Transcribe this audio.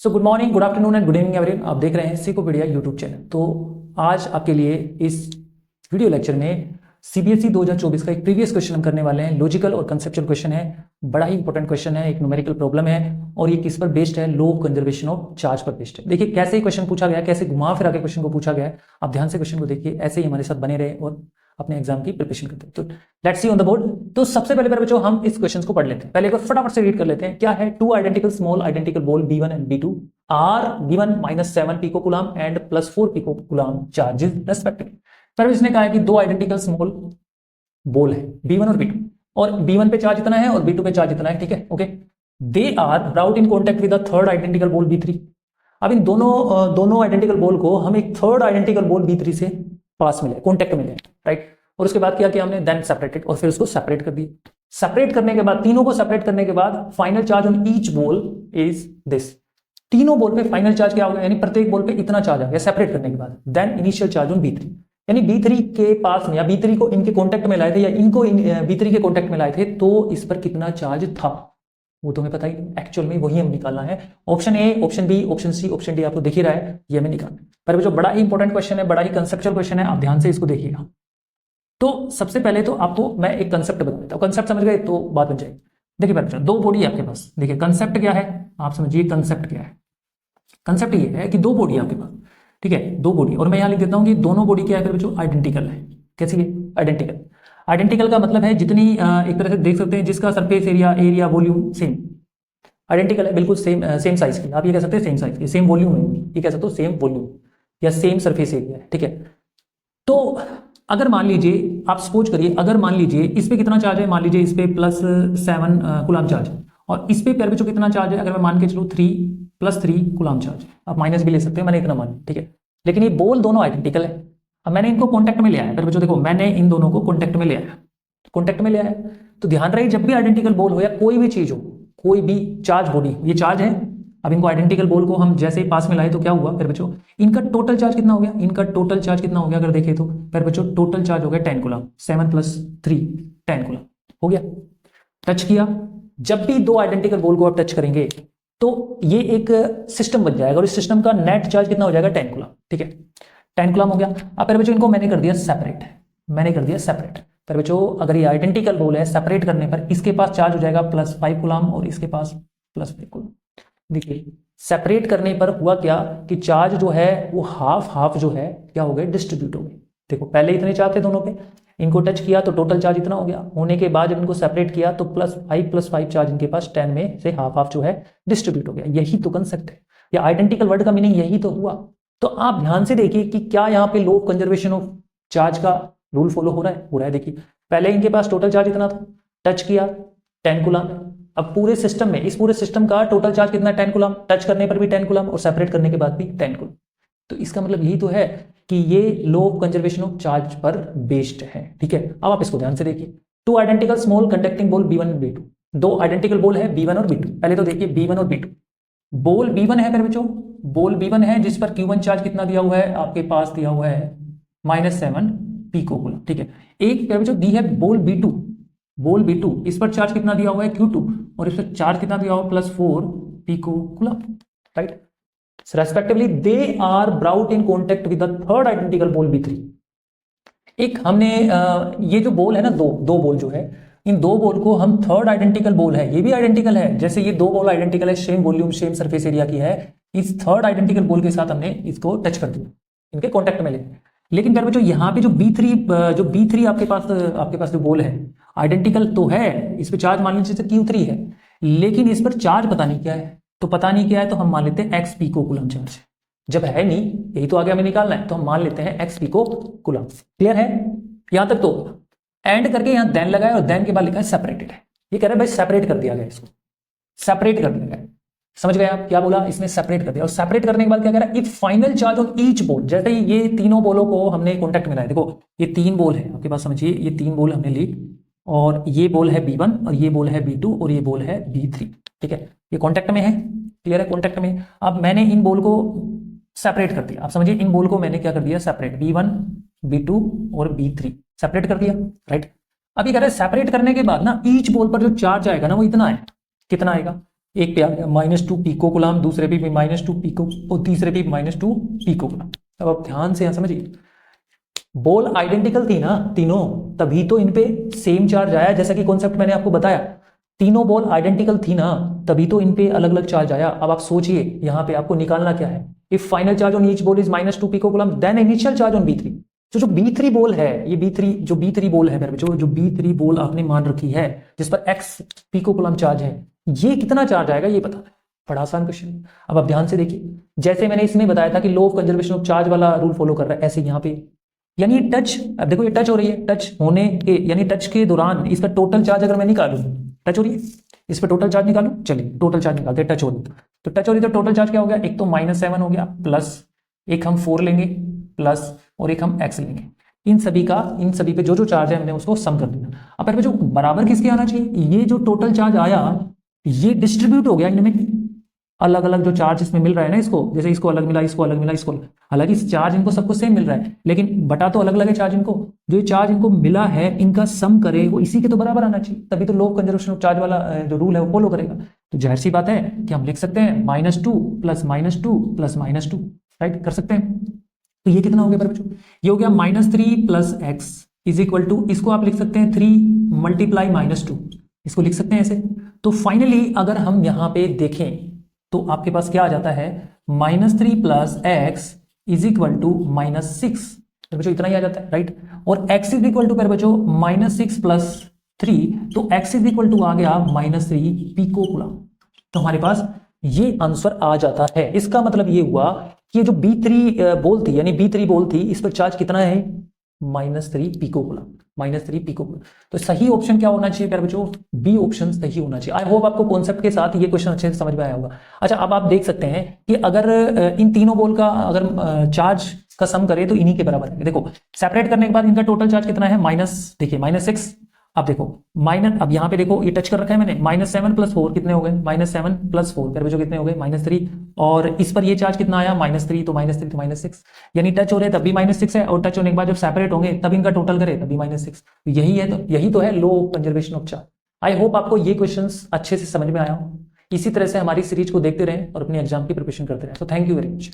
So good morning, good afternoon and good evening everyone. आप देख रहे हैं सिकोपीडिया यूट्यूब चैनल। तो आज आपके लिए इस वीडियो लेक्चर में सीबीएसई 2024 का एक प्रीवियस क्वेश्चन हम करने वाले हैं। लॉजिकल और कंसेप्चुअल क्वेश्चन है, बड़ा ही इंपॉर्टेंट क्वेश्चन है, एक न्यूमेरिकल प्रॉब्लम है और ये किस पर बेस्ड है? लो कंजर्वेशन ऑफ चार्ज पर बेस्ड है। देखिए कैसे क्वेश्चन पूछा गया, कैसे घुमा फिरा के क्वेश्चन को पूछा गया है। आप ध्यान से क्वेश्चन को देखिए, ऐसे ही हमारे साथ बने रहे और अपने एग्जाम की प्रिपरेशन करते हैं। तो let's see on the board. तो सबसे पहले बच्चों हम इस क्वेश्चन को पढ़ लेते हैं। पहले एक बार फटाफट से रीड कर लेते हैं। क्या है? Two identical small identical ball B1 and B2 are given -7 picocoulomb and +4 picocoulomb charges respectively. फिर इसने कहा है कि दो आइडेंटिकल स्मॉल बॉल है B1 और B2 और B1 पे चार्ज इतना है और B2 पे चार्ज इतना है। ठीक है, okay. They are brought in contact with the third identical ball B3। अब इन दोनों आइडेंटिकल बॉल को हम एक थर्ड आइडेंटिकल बॉल B3 से पास मिले, कॉन्टेक्ट मिले, राइट। और उसके बाद क्या किया हमने? देन सेपरेटेड, और फिर उसको सेपरेट कर दिया। सेपरेट करने के बाद, तीनों को सेपरेट करने के बाद final charge on each ball is this. तीनों बॉल पे फाइनल चार्ज क्या होगा? यानी प्रत्येक बॉल पे इतना चार्ज आ गया सेपरेट करने के बाद। Then initial charge on B3, यानी B3 के पास में या B3 को इनके कॉन्टेक्ट में लाए थे या इनको B3 के कॉन्टेक्ट में लाए थे, तो इस पर कितना चार्ज था वो तो हमें पता ही, एक्चुअल में वही हम निकालना है। Option A, option B, option C, option D आपको दिख ही रहा है, ये हमें निकालना है। पर जो बड़ा ही इंपॉर्टेंट क्वेश्चन है, बड़ा ही कंसेप्चुअल क्वेश्चन है, आप ध्यान से इसको देखिएगा। तो सबसे पहले तो आपको मैं एक कंसेप्ट बता देता हूं। कंसेप्ट समझ गए तो बात बन जाएगी। देखिए बच्चों, दो बॉडी है आपके पास। देखिए कंसेप्ट क्या है, आप समझिए कंसेप्ट क्या है। कंसेप्ट ये है कि दो बॉडी है आपके पास, ठीक है, दो बॉडी। और मैं यहां लिख देता हूं कि दोनों बॉडी क्या है बच्चों? आइडेंटिकल है। कैसी है? आइडेंटिकल। आइडेंटिकल का मतलब है जितनी एक तरह से देख सकते हैं जिसका surface area volume same. Identical है, बिल्कुल सेम साइज की। आप ये कह सकते हैं सेम साइज की, सेम वॉल्यूम है, ये कह सकते हो सेम वॉल्यूम या सेम सरफेस एरिया है। ठीक है, तो अगर मान लीजिए, आप सपोज करिए, अगर मान लीजिए इस पे कितना चार्ज है, मान लीजिए इस पे +7 कूलम चार्ज है और इस पे प्यारे बच्चों कितना चार्ज है? अगर मैं मान के चलूँ 3 कूलम चार्ज। आप माइनस भी ले सकते हैं, मैंने इतना मान लिया, ठीक है। लेकिन ये बॉल दोनों आइडेंटिकल है। अब मैंने इनको कॉन्टेक्ट में ले आया, प्यारे बच्चों देखो, मैंने इन दोनों को कॉन्टेक्ट में ले आया, कॉन्टेक्ट में ले आया। तो ध्यान रहे, जब भी आइडेंटिकल बॉल हो या कोई भी चीज हो, कोई भी चार्ज बॉडी, ये चार्ज है। अब इनको आइडेंटिकल बॉल को हम जैसे ही पास में लाए तो क्या हुआ फिर बच्चों? इनका टोटल चार्ज कितना हो गया? इनका टोटल चार्ज कितना हो गया अगर देखें तो फिर बच्चों टोटल चार्ज हो गया 10 कूलम। 7 + 3 10 कूलम हो गया। टच किया, जब भी दो आइडेंटिकल बॉल को आप टच करेंगे तो ये एक सिस्टम बन जाएगा और इस सिस्टम का नेट चार्ज कितना हो जाएगा? 10 कूलम। ठीक है, 10 कूलम हो गया। अब फिर बच्चों इनको मैंने कर दिया सेपरेट, मैंने कर दिया सेपरेट। फिर बच्चों अगर ये आइडेंटिकल बॉल है, सेपरेट करने पर इसके पास चार्ज हो जाएगा +5 कूलम और इसके पास +5 कूलम। देखिए सेपरेट करने पर हुआ क्या कि चार्ज जो है वो हाफ हाफ जो है क्या हो गए? डिस्ट्रीब्यूट हो गए। देखो पहले इतने चार्ज थे दोनों पे, इनको टच किया तो टोटल चार्ज इतना हो गया। होने के बाद जब इनको सेपरेट किया तो +5 चार्ज इनके पास 10 में से हाफ हाफ जो है डिस्ट्रीब्यूट हो गया। यही तो कंसेप्ट है, या आइडेंटिकल वर्ड का मीनिंग यही तो हुआ। तो आप ध्यान से देखिए कि क्या यहाँ पे लो कंजर्वेशन ऑफ चार्ज का रूल फॉलो हो रहा है? हो रहा है। देखिए पहले इनके पास टोटल चार्ज इतना था, टच किया 10 कूलम। अब पूरे सिस्टम में, इस पूरे सिस्टम का टोटल चार्ज कितना? 10 कूलम। टच करने पर भी 10 कूलम और सेपरेट करने के बाद भी 10 कूलम। तो इसका मतलब यही तो है कि ये लो कंजर्वेशन ऑफ चार्ज पर बेस्ड है। ठीक है, अब आप इसको ध्यान से देखिए। To identical small conducting ball B1 और B2, दो आइडेंटिकल बॉल है B1 और B2। पहले तो देखिए B1 और B2। बॉल B1 है मेरे बच्चों, बॉल B1 है जिस पर Q1 चार्ज कितना दिया हुआ है? आपके पास दिया हुआ है -7 पिकोकूलम। ठीक है, एक मेरे बच्चों दी है बॉल B2, बॉल B2, इस पर चार्ज कितना दिया हुआ है? Q2, और इस पर चार्ज कितना दिया हुआ? +4 picocoulomb, right. Respectively they are brought in contact with the third identical ball B3। एक हमने ये जो बॉल है ना, दो बॉल जो है, इन दो बॉल को हम थर्ड आइडेंटिकल बॉल है, ये भी आइडेंटिकल है, जैसे ये दो बॉल आइडेंटिकल है, same volume same surface area की है, इस थर्ड आइडेंटिकल बॉल के साथ हमने इसको टच कर दिया, इनके कॉन्टेक्ट में ले। लेकिन फिर बच्चों यहाँ पे जो B3 आपके पास जो बॉल है आइडेंटिकल तो है, इस पे चार्ज मान लीजिए Q3 है, लेकिन इस पर चार्ज पता नहीं क्या है। तो पता नहीं क्या है तो हम मान लेते हैं x पिकोकूलम चार्ज। जब है नहीं, यही तो आगे हमें निकालना है, तो हम मान लेते हैं x पिकोकूलम। क्लियर है? यहां तक तो एंड करके यहां देन लगाया और देन के बाद लिखा है सेपरेटेड है। ये कह रहा है भाई सेपरेट कर दिया गया, इसको सेपरेट कर दिया गया। समझ गए आप क्या बोला? इसमें सेपरेट कर दिया। और सेपरेट करने के बाद क्या कह रहा है? If final charge on each ball, जैसे ही ये तीनों बॉलों को हमने कॉन्टेक्ट में लाया, देखो ये 3 बॉल है आपके पास, समझिए ये 3 बॉल हमने ली और ये बॉल है B1 और ये बॉल है B2 और ये बॉल है B3। ठीक है, ये कॉन्टेक्ट में है, क्लियर है? कॉन्टेक्ट में। अब मैंने इन बॉल को सेपरेट कर दिया। आप समझिए इन बॉल को मैंने क्या कर दिया? सेपरेट, B1 B2 और B3 सेपरेट कर दिया, राइट। अब ये कह रहा है सेपरेट करने के बाद ना ईच बॉल पर जो चार्ज आएगा ना वो इतना है। कितना आएगा? एक पे आ गया -2 पिको कूलम, दूसरे पे भी -2 पिको और तीसरे पे -2 पिको कूलम। अब आप ध्यान से यहां समझिए, बॉल आइडेंटिकल थी ना तीनों, तभी तो इन पे सेम चार्ज आया। जैसा कि कॉन्सेप्ट मैंने आपको बताया, तीनों बॉल आइडेंटिकल थी ना, तभी तो इन पे अलग अलग चार्ज आया। अब आप सोचिए यहां पे आपको निकालना क्या है। If final charge on each ball is -2 pico coulomb then initial charge on B3। तो जो B3 बॉल है, ये B3 बॉल है मेरे बच्चों, जो B3 बॉल आपने मान रखी है जिस पर x पिको कूलम चार्ज है, ये कितना चार्ज आएगा ये बताना है। बड़ा आसान क्वेश्चन। अब आप ध्यान से देखिए, जैसे मैंने इसमें बताया था कि law of conservation of charge वाला रूल फॉलो कर रहा है, ऐसे यहाँ पे यानी टच, अब देखो ये टच हो रही है, टच होने के यानी टच के दौरान इसका टोटल चार्ज अगर मैं निकालूं, टच हो रही है, इस पर टोटल चार्ज निकालूं, चलिए टोटल चार्ज निकालते हैं। टच हो रही तो टच हो रही तो टोटल चार्ज क्या हो गया, एक तो -7 हो गया, प्लस एक हम 4 लेंगे, प्लस और एक हम x लेंगे। इन सभी पे जो जो चार्ज है मैंने उसको सम कर दिया। अब फिर जो बराबर किसके आना चाहिए, ये जो टोटल चार्ज आया ये डिस्ट्रीब्यूट हो गया इनमें, अलग अलग जो चार्ज इसमें मिल रहा है ना, इसको जैसे इसको अलग मिला, इसको अलग मिला, इसको हालांकि चार्ज इनको सबको सेम मिल रहा है, लेकिन बटा तो अलग अलग है चार्ज इनको। जो चार्ज इनको मिला है इनका सम करे वो इसी के तो बराबर आना चाहिए, तभी तो law of conservation of charge वाला जो रूल है वो फॉलो करेगा। तो जाहिर सी बात है कि हम लिख सकते हैं -2 प्लस -2 प्लस -2, राइट, कर सकते हैं। तो ये कितना हो गया बच्चों, ये हो गया -3 plus x is equal to, इसको आप लिख सकते हैं 3 मल्टीप्लाई -2, इसको लिख सकते हैं ऐसे। तो फाइनली अगर हम यहाँ पे देखें तो आपके पास क्या आ जाता है, -3 plus x is equal to -6, बच्चों इतना ही आ जाता है, राइट। और x इज इक्वल टू बच्चों -6 प्लस 3, तो x इज इक्वल टू आ गया -3 पिको कूलम। तो हमारे पास ये आंसर आ जाता है। इसका मतलब ये हुआ कि ये जो B3 बॉल थी, यानी B3 बॉल थी, इस पर चार्ज कितना है, -3 पिको कूलम, -3 पिको कूलम। तो सही ऑप्शन क्या होना चाहिए प्यारे बच्चों, बी ऑप्शन सही होना चाहिए। आई होप आपको कॉन्सेप्ट के साथ ये क्वेश्चन अच्छे से समझ में आया होगा। अच्छा, अब आप देख सकते हैं कि अगर इन तीनों बॉल का अगर चार्ज का सम करें तो इन्हीं के बराबर है। देखो सेपरेट करने के बाद इनका टोटल चार्ज कितना है, देखिए -6। अब देखो अब यहाँ पे देखो ये टच कर रखा है मैंने, -7 प्लस 4 कितने हो गए, -7 प्लस 4 फिर बच्चों कितने हो गए, -3। और इस पर ये चार्ज कितना आया, -3 तो -3 तो -6, यानी टच हो रहे तब भी -6 है, और टच होने के बाद जब सेपरेट होंगे तब इनका टोटल करे तब भी -6। यही तो है law of conservation of charge. I hope आपको ये क्वेश्चंस अच्छे से समझ में आया हो। इसी तरह से हमारी सीरीज को देखते रहें और अपने एग्जाम की प्रिपरेशन करते रहें। तो थैंक यू वेरी मच।